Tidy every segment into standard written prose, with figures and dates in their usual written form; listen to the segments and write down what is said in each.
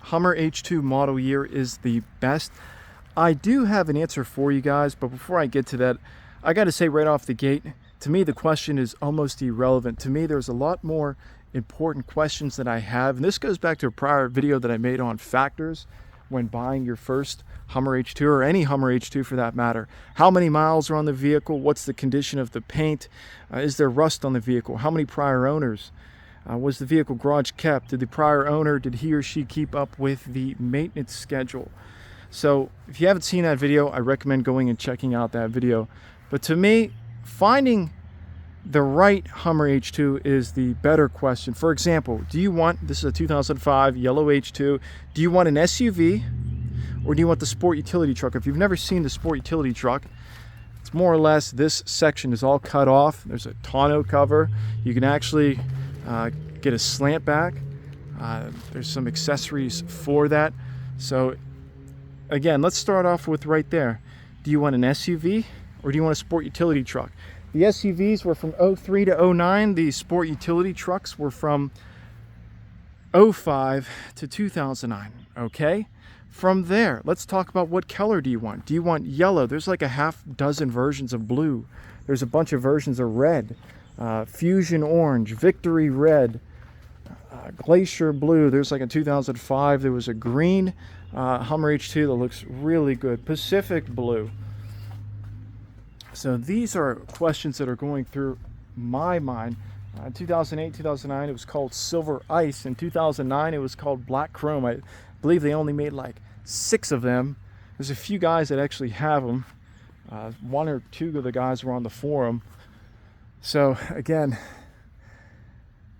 Hummer H2 model year is the best? I do have an answer for you guys, but before I get to that, I got to say right off the gate, to me the question is almost irrelevant. To me, there's a lot more important questions that I have, and this goes back to a prior video that I made on factors when buying your first Hummer H2 or any Hummer H2 for that matter. How many miles are on the vehicle? What's the condition of the paint? Is there rust on the vehicle? How many prior owners? Was the vehicle garage kept? Did the prior owner, did he or she keep up with the maintenance schedule? So if you haven't seen that video, I recommend going and checking out that video. But to me, finding the right Hummer H2 is the better question. For example, do you want, this is a 2005 yellow H2, do you want an SUV or do you want the sport utility truck? If you've never seen the sport utility truck, it's more or less this section is all cut off. There's a tonneau cover. You can actually get a slant back. There's some accessories for that. So again, let's start off with right there. Do you want an SUV or do you want a sport utility truck? The SUVs were from 03 to 09. The sport utility trucks were from 05 to 2009. Okay, from there, let's talk about what color do you want. Do you want yellow? There's like a half dozen versions of blue. There's a bunch of versions of red. Fusion orange, victory red, glacier blue. There's like a 2005, there was a green Hummer H2 that looks really good, Pacific blue. So these are questions that are going through my mind. 2008, 2009 it was called silver ice. In 2009 it was called black chrome. I believe they only made like 6 of them. There's a few guys that actually have them. 1 or 2 of the guys were on the forum. So again,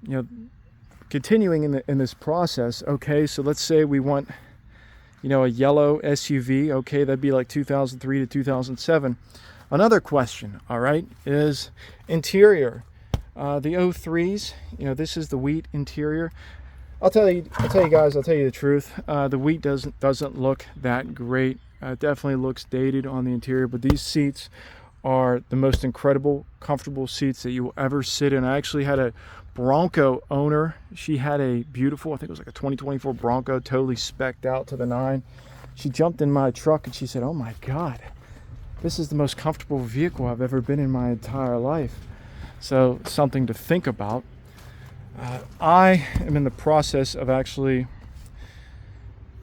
you know, continuing in this process, okay, so let's say we want, you know, a yellow SUV, okay, that'd be like 2003 to 2007. Another question, all right, is interior. The 03s, you know, this is the wheat interior. I'll tell you guys, I'll tell you the truth. The wheat doesn't look that great. It definitely looks dated on the interior, but these seats are the most incredible, comfortable seats that you will ever sit in. I actually had a Bronco owner. She had a beautiful, I think it was like a 2024 Bronco, totally specced out to the 9. She jumped in my truck and she said, "Oh my God, this is the most comfortable vehicle I've ever been in my entire life." So something to think about. I am in the process of actually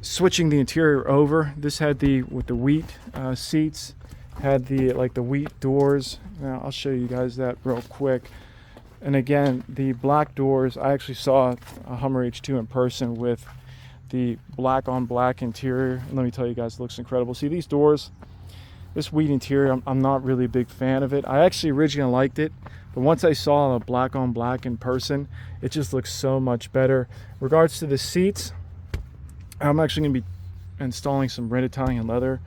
switching the interior over. This had with the wheat seats, had the wheat doors. Now I'll show you guys that real quick. And again, the black doors, I actually saw a Hummer H2 in person with the black on black interior. And let me tell you guys, it looks incredible. See these doors, this wheat interior, I'm not really a big fan of it. I actually originally liked it, but once I saw a black on black in person, it just looks so much better. In regards to the seats, I'm actually going to be installing some red Italian leather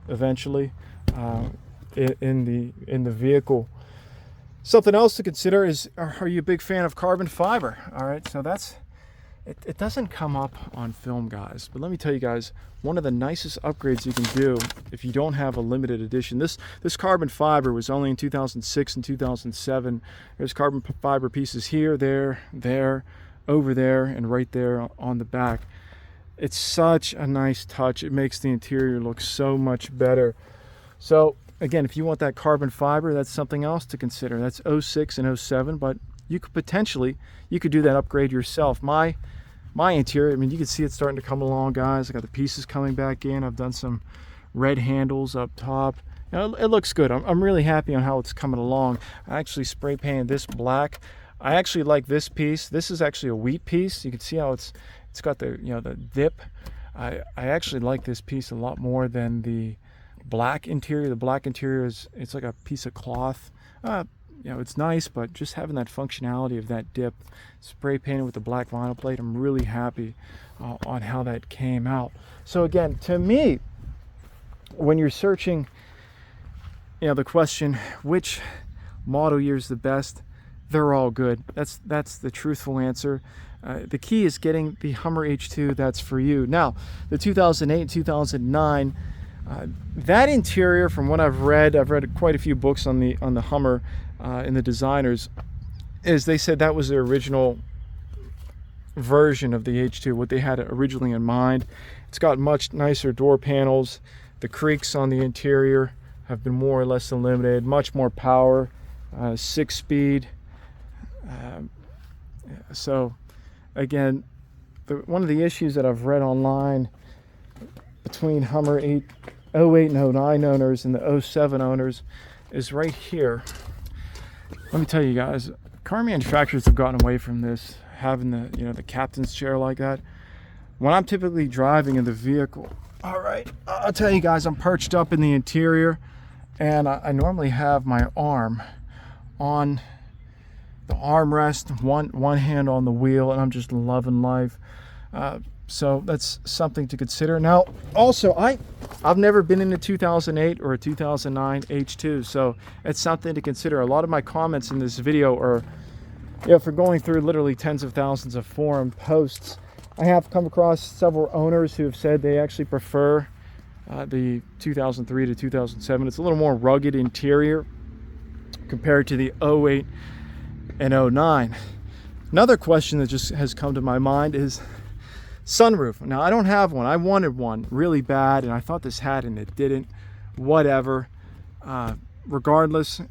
eventually in the vehicle. Something else to consider is, are you a big fan of carbon fiber? All right, so it doesn't come up on film, guys, but let me tell you guys, one of the nicest upgrades you can do if you don't have a limited edition, this carbon fiber was only in 2006 and 2007. There's carbon fiber pieces here, there, over there, and right there on the back. It's such a nice touch. It makes the interior look so much better. So again, if you want that carbon fiber, that's something else to consider. That's 06 and 07, but you could do that upgrade yourself. My interior, I mean, you can see it starting to come along, guys. I got the pieces coming back in. I've done some red handles up top. You know, it looks good. I'm really happy on how it's coming along. I actually spray painted this black. I actually like this piece. This is actually a wheat piece. You can see how it's got the, you know, the dip. I actually like this piece a lot more than the black interior. The black interior it's like a piece of cloth. You know, it's nice, but just having that functionality of that dip, spray painted with the black vinyl plate, I'm really happy on how that came out. So again, to me, when you're searching, you know, the question, which model year is the best, they're all good. That's the truthful answer. The key is getting the Hummer H2 that's for you. Now, the 2008, 2009, that interior, from what I've read quite a few books on the Hummer and the designers, is they said that was the original version of the H2, what they had originally in mind. It's got much nicer door panels. The creaks on the interior have been more or less eliminated. Much more power, 6-speed. So again, one of the issues that I've read online between Hummer 08 and 09 owners and the 07 owners is right here. Let me tell you guys, car manufacturers have gotten away from this, having the captain's chair like that. When I'm typically driving in the vehicle, all right, I'll tell you guys, I'm perched up in the interior, and I normally have my arm on the armrest, one hand on the wheel, and I'm just loving life. So that's something to consider. Now, also, I've never been in a 2008 or a 2009 H2, so it's something to consider. A lot of my comments in this video are, for going through literally tens of thousands of forum posts, I have come across several owners who have said they actually prefer the 2003 to 2007. It's a little more rugged interior compared to the 08 and 09. Another question that just has come to my mind is sunroof. Now, I don't have one. I wanted one really bad, and I thought this had, and it didn't. Whatever. Regardless,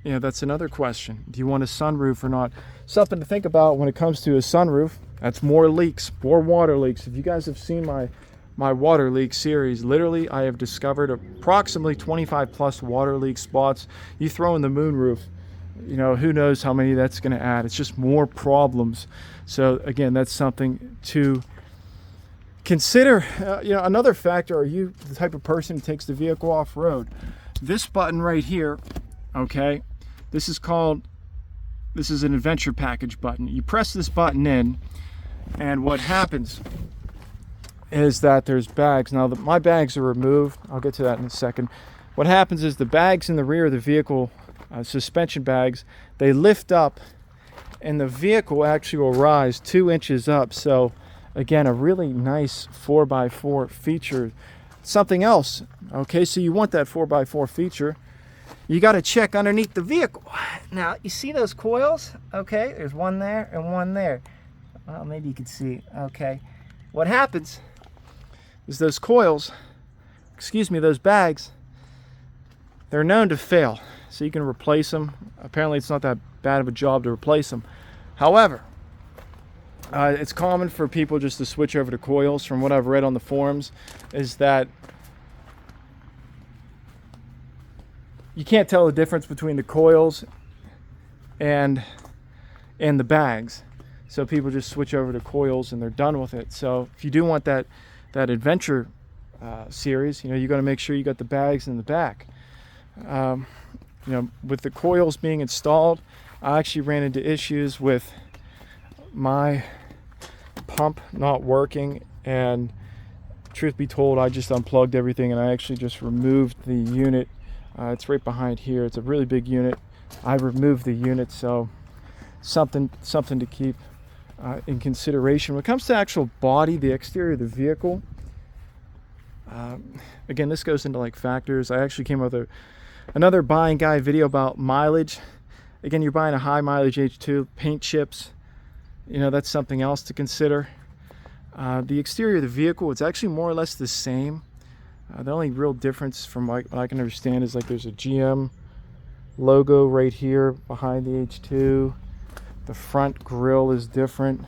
that's another question. Do you want a sunroof or not? Something to think about when it comes to a sunroof. That's more leaks, more water leaks. If you guys have seen my water leak series, literally I have discovered approximately 25 plus water leak spots. You throw in the moonroof, who knows how many that's going to add. It's just more problems. So again, that's something to consider. Another factor, are you the type of person who takes the vehicle off-road? This button right here, okay, this is an adventure package button. You press this button in, and what happens is that there's bags. Now, my bags are removed. I'll get to that in a second. What happens is the bags in the rear of the vehicle, suspension bags, they lift up, and the vehicle actually will rise 2 inches up. So again, a really nice 4x4 feature. Something else, okay, so you want that 4x4 feature, you got to check underneath the vehicle. Now, you see those coils? Okay, there's one there and one there. Well, maybe you can see. Okay, what happens is those coils, those bags, they're known to fail. So you can replace them. Apparently it's not that bad of a job to replace them. However, it's common for people just to switch over to coils. From what I've read on the forums, is that you can't tell the difference between the coils and the bags. So people just switch over to coils and they're done with it. So if you do want that adventure series, you got to make sure you got the bags in the back. With the coils being installed, I actually ran into issues with my pump not working, and truth be told, I just unplugged everything and I actually just removed the unit. It's right behind here. It's a really big unit. I removed the unit, so something to keep in consideration. When it comes to actual body, the exterior of the vehicle, again, this goes into like factors. I actually came up with another buying guide video about mileage. Again, you're buying a high mileage H2, paint chips, that's something else to consider. The exterior of the vehicle, it's actually more or less the same. The only real difference from what I can understand is like there's a GM logo right here behind the H2. The front grille is different.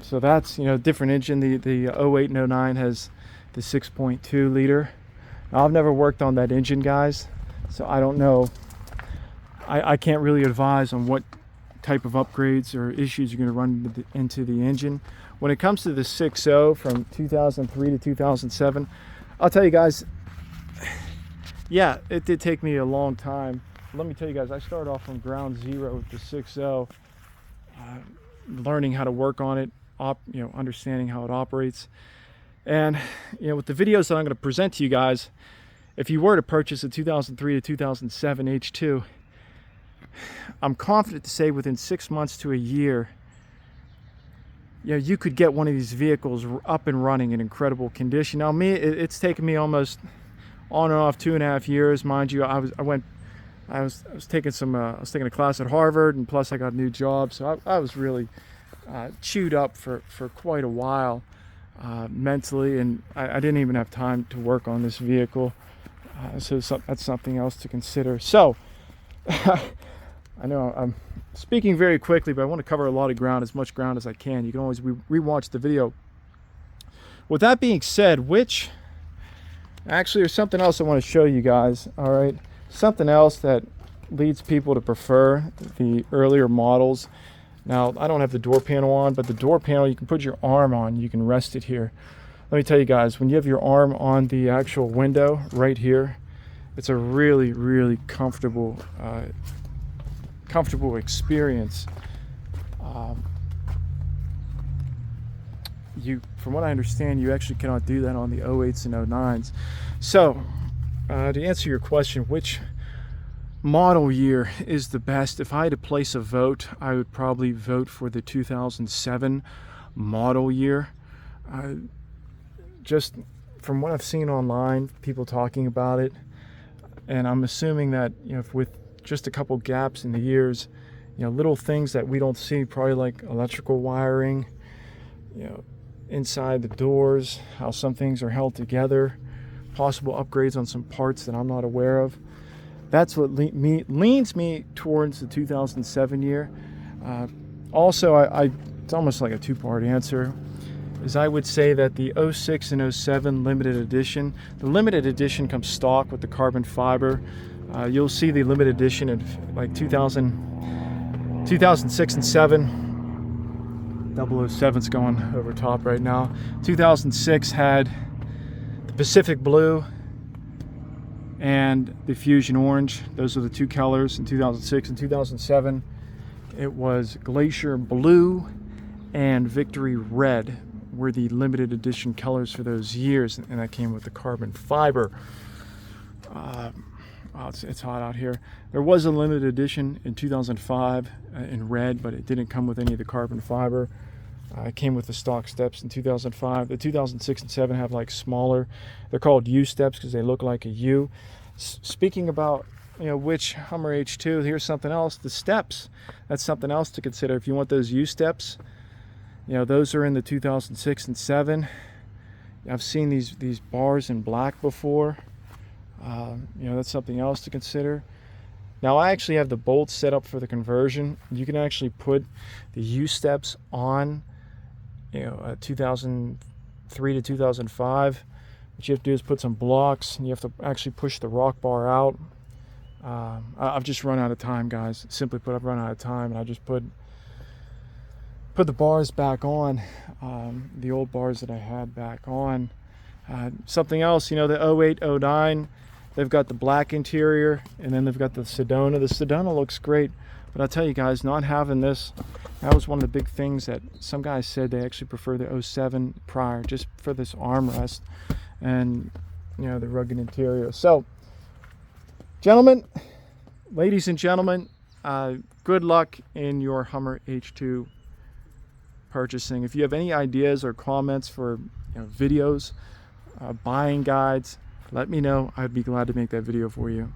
So that's, different engine. The 08 and 09 has the 6.2 liter. Now, I've never worked on that engine, guys, so I don't know. I can't really advise on what type of upgrades or issues you're going to run into the engine. When it comes to the 6.0 from 2003 to 2007, I'll tell you guys, yeah, it did take me a long time. Let me tell you guys, I started off from ground zero with the 6.0, learning how to work on it, understanding how it operates. And with the videos that I'm going to present to you guys, if you were to purchase a 2003 to 2007 H2, I'm confident to say within 6 months to a year, you could get one of these vehicles up and running in incredible condition. Now, it's taken me almost on and off 2.5 years. Mind you, I went I was taking a class at Harvard, and plus I got a new job, so I was really chewed up for quite a while mentally, and I didn't even have time to work on this vehicle. So that's something else to consider. So I know I'm speaking very quickly, but I want to cover a lot of ground, as much ground as I can. You can always rewatch the video. With that being said, actually there's something else I want to show you guys. All right, something else that leads people to prefer the earlier models. Now, I don't have the door panel on, but the door panel, you can put your arm on, you can rest it here. Let me tell you guys, when you have your arm on the actual window right here, it's a really, really comfortable experience. From what I understand, you actually cannot do that on the 08s and 09s. So, to answer your question, which model year is the best? If I had to place a vote, I would probably vote for the 2007 model year. Just from what I've seen online, people talking about it, and I'm assuming that, you know, with just a couple gaps in the years, you know, little things that we don't see, probably like electrical wiring, you know, inside the doors, how some things are held together, possible upgrades on some parts that I'm not aware of. That's what leans me towards the 2007 year. Also, it's almost like a two-part answer, is I would say that the 06 and 07 limited edition, the limited edition comes stock with the carbon fiber. You'll see the limited edition in like 2006 and 7. 007's going over top right now. 2006 had the Pacific Blue and the Fusion Orange. Those are the two colors in 2006. and 2007, it was Glacier Blue and Victory Red were the limited edition colors for those years, and that came with the carbon fiber. It's hot out here. There was a limited edition in 2005 in red, but it didn't come with any of the carbon fiber. It came with the stock steps in 2005. The 2006 and 7 have like smaller, they're called U steps because they look like a U. Speaking about, you know, which Hummer H2, here's something else, the steps. That's something else to consider. If you want those U steps, you know, those are in the 2006 and 7. I've seen these bars in black before. You know, that's something else to consider. Now, I actually have the bolts set up for the conversion. You can actually put the U steps on, you know, 2003 to 2005. What you have to do is put some blocks, and you have to actually push the rock bar out. I've just run out of time, guys. Simply put, I've run out of time, and I just put the bars back on, the old bars that I had back on. Something else, you know, the 08, 09, they've got the black interior, and then they've got the Sedona. The Sedona looks great, but I'll tell you guys, not having this, that was one of the big things that some guys said they actually prefer the 07 prior, just for this armrest and, you know, the rugged interior. So, gentlemen, ladies and gentlemen, good luck in your Hummer H2 purchasing. If you have any ideas or comments for, you know, videos, buying guides, let me know. I'd be glad to make that video for you.